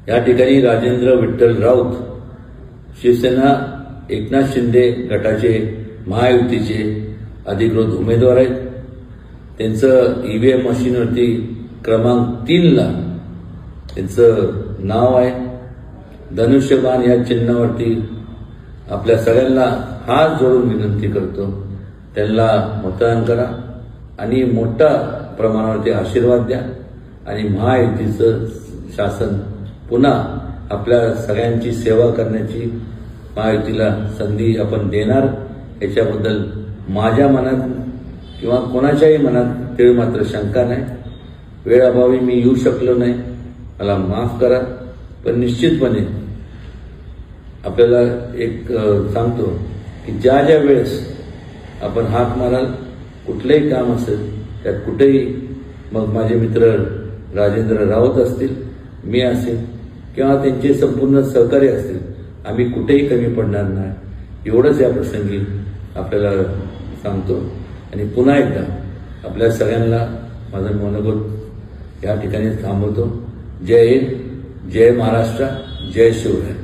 या ठिकाणी राजेंद्र विठ्ठल राऊत शिवसेना एकनाथ शिंदे गटाचे महायुतीचे अधिकृत उमेदवार आहेत. त्यांचं ईव्हीएम मशीनवरती क्रमांक 3ला त्यांचं नाव आहे. धनुष्यबाण या चिन्हावरती आपल्या सगळ्यांना हात जोडून विनंती करतो, त्यांना मतदान करा आणि मोठ्या प्रमाणावरती आशीर्वाद द्या आणि महायुतीचं शासन पुन्हा आपल्या सगळ्यांची सेवा करण्याची महायुतीला संधी आपण देणार. याच्याबद्दल माझ्या मनात किंवा कोणाच्याही मनात तीळ मात्र शंका नाही. वेळाभावी मी येऊ शकलो नाही, मला माफ करा. पण निश्चितपणे आपल्याला एक सांगतो की ज्या ज्या वेळेस आपण हाक माराल, कुठलंही काम असेल त्यात कुठेही, मग माझे मित्र राजेंद्र राऊत असतील, मी असेल किंवा त्यांचे संपूर्ण सहकारी असतील, आम्ही कुठेही कमी पडणार नाही. एवढंच या प्रसंगी आपल्याला सांगतो आणि पुन्हा एकदा आपल्या सगळ्यांना माझं मनोगत या ठिकाणी थांबवतो. जय हिंद, जय महाराष्ट्र, जय शिवराय.